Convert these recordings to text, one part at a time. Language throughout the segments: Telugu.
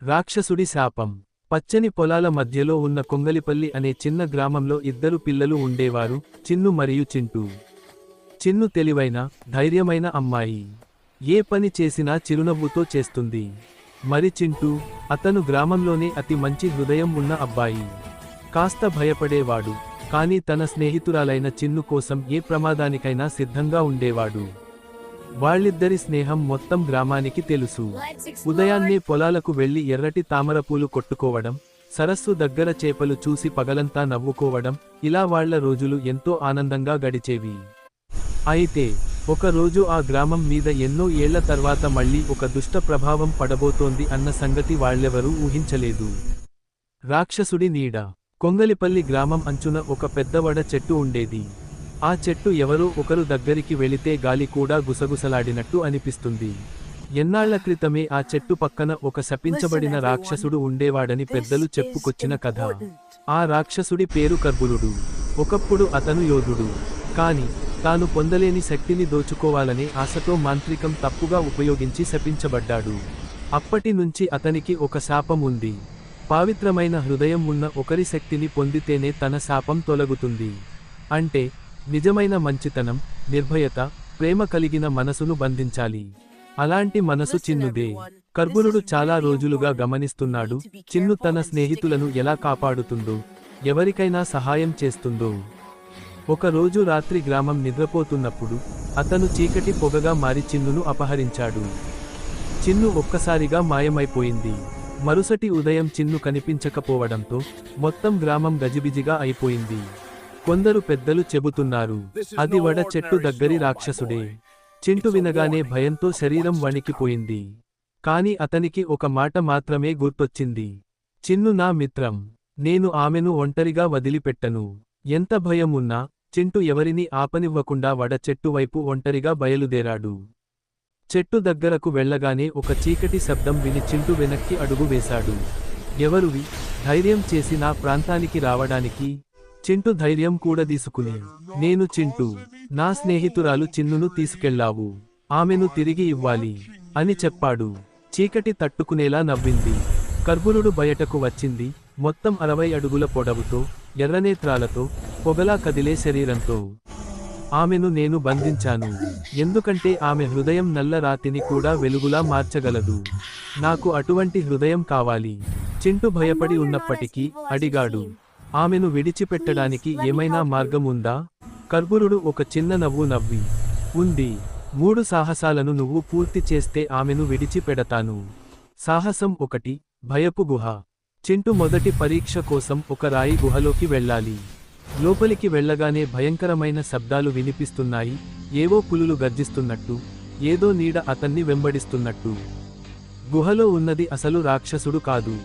రాక్షసుడి శాపం. పచ్చని పొలాల మధ్యలో ఉన్న కొంగలిపల్లి అనే చిన్న గ్రామంలో ఇద్దరు పిల్లలు ఉండేవారు, చిన్ను మరియు చింటూ. చిన్ను తెలివైన, ధైర్యమైన అమ్మాయి. ఏ పని చేసినా చిరునవ్వుతో చేస్తుంది. మరి చింటూ, అతను గ్రామంలోనే అతి మంచి హృదయం ఉన్న అబ్బాయి. కాస్త భయపడేవాడు, కానీ తన స్నేహితురాలైన చిన్ను కోసం ఏ ప్రమాదానికైనా సిద్ధంగా ఉండేవాడు. వాళ్ళిద్దరి స్నేహం మొత్తం గ్రామానికి తెలుసు. ఉదయాన్నే పొలాలకు వెళ్లి ఎర్రటి తామరపూలు కొట్టుకోవడం, సరస్సు దగ్గర చేపలు చూసి పగలంతా నవ్వుకోవడం, ఇలా వాళ్ల రోజులు ఎంతో ఆనందంగా గడిచేవి. అయితే ఒకరోజు ఆ గ్రామం మీద ఎన్నో ఏళ్ల తర్వాత మళ్లీ ఒక దుష్ట ప్రభావం పడబోతోంది అన్న సంగతి వాళ్ళెవరూ ఊహించలేదు. రాక్షసుడి నీడ. కొంగలిపల్లి గ్రామం అంచున ఒక పెద్దవడ చెట్టు ఉండేది. ఆ చెట్టు ఎవరో ఒకరు దగ్గరికి వెళితే గాలి కూడా గుసగుసలాడినట్టు అనిపిస్తుంది. ఎన్నాళ్ల క్రితమే ఆ చెట్టు పక్కన ఒక శపించబడిన రాక్షసుడు ఉండేవాడని పెద్దలు చెప్పుకొచ్చిన కథ. ఆ రాక్షసుడి పేరు కర్బులుడు. ఒకప్పుడు అతను యోధుడు. కాని తాను పొందలేని శక్తిని దోచుకోవాలనే ఆశతో మాంత్రికం తప్పుగా ఉపయోగించి శపించబడ్డాడు. అప్పటి నుంచి అతనికి ఒక శాపం ఉంది. పవిత్రమైన హృదయం ఉన్న ఒకరి శక్తిని పొందితేనే తన శాపం తొలగుతుంది. అంటే నిజమైన మంచితనం, నిర్భయత, ప్రేమ కలిగిన మనసును బంధించాలి. అలాంటి మనసు చిన్నుదే. కర్బులుడు చాలా రోజులుగా గమనిస్తున్నాడు, చిన్ను తన స్నేహితులను ఎలా కాపాడుతుందో, ఎవరికైనా సహాయం చేస్తుందో. ఒకరోజు రాత్రి గ్రామం నిద్రపోతున్నప్పుడు అతను చీకటి పొగగా మారి చిన్నును అపహరించాడు. చిన్ను ఒక్కసారిగా మాయమైపోయింది. మరుసటి ఉదయం చిన్ను కనిపించకపోవడంతో మొత్తం గ్రామం గజిబిజిగా అయిపోయింది. కొందరు పెద్దలు చెబుతున్నారు, అది వడ చెట్టు దగ్గరి రాక్షసుడే. చింటు వినగానే భయంతో శరీరం వణికిపోయింది. కాని అతనికి ఒక మాట మాత్రమే గుర్తొచ్చింది. చిన్ను నా మిత్రం. నేను ఆమెను ఒంటరిగా వదిలిపెట్టను. ఎంత భయం ఉన్నా చింటు ఎవరినీ ఆపనివ్వకుండా వడ చెట్టు వైపు ఒంటరిగా బయలుదేరాడు. చెట్టు దగ్గరకు వెళ్లగానే ఒక చీకటి శబ్దం విని చింటు వెనక్కి అడుగు వేశాడు. ఎవరువి? ధైర్యం చేసి నా ప్రాంతానికి రావడానికి? చింటు ధైర్యం కూడదీసుకుని, నేను చింటూ. నా స్నేహితురాలు చిన్నును తీసుకెళ్లావు. ఆమెను తిరిగి ఇవ్వాలి అని చెప్పాడు. చీకటి తట్టుకునేలా నవ్వింది. కర్బులుడు బయటకు వచ్చింది. మొత్తం 60 అడుగుల పొడవుతో, ఎర్రనేత్రాలతో, పొగలా కదిలే శరీరంతో. ఆమెను నేను బంధించాను. ఎందుకంటే ఆమె హృదయం నల్ల రాతిని కూడా వెలుగులా మార్చగలదు. నాకు అటువంటి హృదయం కావాలి. చింటు భయపడి ఉన్నప్పటికీ అడిగాడు, ఆమెను విడిచిపెట్టడానికి ఏమైనా మార్గం ఉందా? కర్బులుడు ఒక చిన్న నవ్వు నవ్వి, ఉంది. 3 సాహసాలను నువ్వు పూర్తి చేస్తే ఆమెను విడిచిపెడతాను. సాహసం 1, భయపు గుహ. చింటు మొదటి పరీక్ష కోసం ఒక రాయి గుహలోకి వెళ్ళాలి. లోపలికి వెళ్లగానే భయంకరమైన శబ్దాలు వినిపిస్తున్నాయి. ఏవో పులులు గర్జిస్తున్నట్టు, ఏదో నీడ అతన్ని వెంబడిస్తున్నట్టు. గుహలో ఉన్నది అసలు రాక్షసుడు కాదు,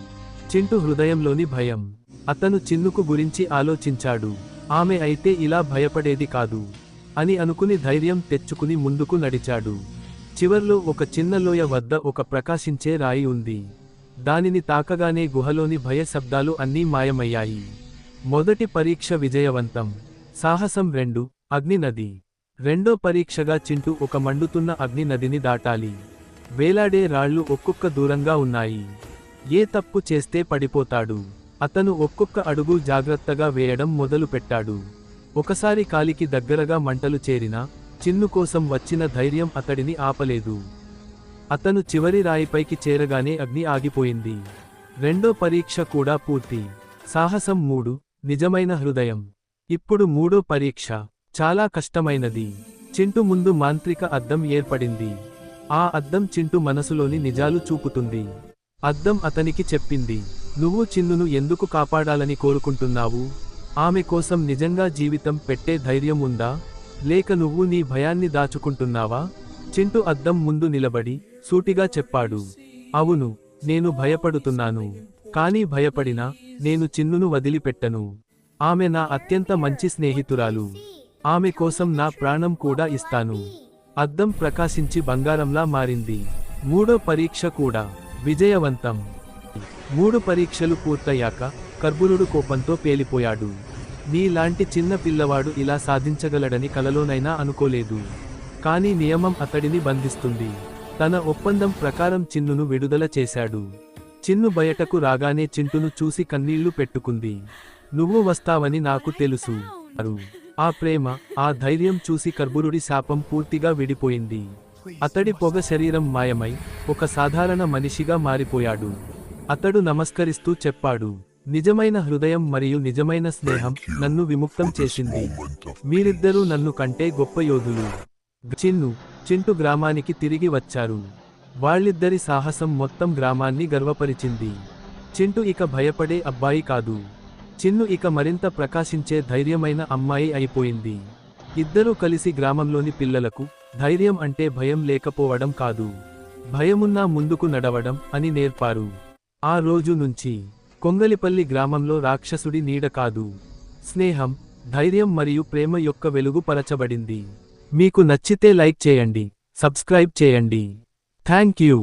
చింటు హృదయంలోని భయం. అతను చిన్నుకు గురించి ఆలోచించాడు. ఆమె అయితే ఇలా భయపడేది కాదు అని అనుకుని ధైర్యం తెచ్చుకుని ముందుకు నడిచాడు. చివర్లో ఒక చిన్న లోయ వద్ద ఒక ప్రకాశించే రాయి ఉంది. దానిని తాకగానే గుహలోని భయ శబ్దాలు అన్నీ మాయమయ్యాయి. మొదటి పరీక్ష విజయవంతం. సాహసం 2, అగ్ని నది. రెండో పరీక్షగా చింటూ ఒక మండుతున్న అగ్ని నదిని దాటాలి. వేలాడే రాళ్లు ఒక్కొక్క దూరంగా ఉన్నాయి. ఏ తప్పు చేస్తే పడిపోతాడు. అతను ఒక్కొక్క అడుగు జాగ్రత్తగా వేయడం మొదలుపెట్టాడు. ఒకసారి కాలికి దగ్గరగా మంటలు చేరినా చిన్ను కోసం వచ్చిన ధైర్యం అతడిని ఆపలేదు. అతను చివరి రాయిపైకి చేరగానే అగ్ని ఆగిపోయింది. రెండో పరీక్ష కూడా పూర్తి. సాహసం 3, నిజమైన హృదయం. ఇప్పుడు మూడో పరీక్ష చాలా కష్టమైనది. చింటు ముందు మాంత్రిక అద్దం ఏర్పడింది. ఆ అద్దం చింటు మనసులోని నిజాలు చూపుతుంది. అద్దం అతనికి చెప్పింది, నువ్వు చిన్నును ఎందుకు కాపాడాలని కోరుకుంటున్నావు? ఆమె కోసం నిజంగా జీవితం పెట్టే ధైర్యం ఉందా? లేక నువ్వు నీ భయాన్ని దాచుకుంటున్నావా? చింటు అద్దం ముందు నిలబడి సూటిగా చెప్పాడు, అవును, నేను భయపడుతున్నాను. కానీ భయపడినా నేను చిన్నును వదిలిపెట్టను. ఆమె నా అత్యంత మంచి స్నేహితురాలు. ఆమె కోసం నా ప్రాణం కూడా ఇస్తాను. అద్దం ప్రకాశించి బంగారంలా మారింది. మూడో పరీక్ష కూడా విజయవంతం. 3 పరీక్షలు పూర్తయ్యాక కర్బులుడు కోపంతో పేలిపోయాడు. నీలాంటి చిన్న పిల్లవాడు ఇలా సాధించగలడని కలలోనైనా అనుకోలేదు. కానీ నియమం అతడిని బంధిస్తుంది. తన ఒప్పందం ప్రకారం చిన్నును విడుదల చేశాడు. చిన్ను బయటకు రాగానే చింటును చూసి కన్నీళ్లు పెట్టుకుంది. నువ్వు వస్తావని నాకు తెలుసు అరు. ఆ ప్రేమ, ఆ ధైర్యం చూసి కర్బురుడి శాపం పూర్తిగా విడిపోయింది. అతడి పొగ శరీరం మాయమై ఒక సాధారణ మనిషిగా మారిపోయాడు. అతడు నమస్కరిస్తూ చెప్పాడు, నిజమైన హృదయం మరియు నిజమైన స్నేహం నన్ను విముక్తం చేసింది. మీరిద్దరూ నన్ను కంటే గొప్ప యోధులు. చింటు గ్రామానికి తిరిగి వచ్చారు. వాళ్ళిద్దరి సాహసం మొత్తం గ్రామాన్ని గర్వపరిచింది. చింటు ఇక భయపడే అబ్బాయి కాదు. చిన్ను ఇక మరింత ప్రకాశించే ధైర్యమైన అమ్మాయి అయిపోయింది. ఇద్దరూ కలిసి గ్రామంలోని పిల్లలకు ధైర్యం అంటే భయం లేకపోవడం కాదు, భయమున్నా ముందుకు నడవడం అని నేర్పారు. ఆ రోజు నుంచి కొంగలిపల్లి గ్రామంలో రాక్షసుడి నీడ కాదు, స్నేహం, ధైర్యం మరియు ప్రేమ యొక్క వెలుగు పరచబడింది. మీకు నచ్చితే లైక్ చేయండి, సబ్స్క్రైబ్ చేయండి. Thank you.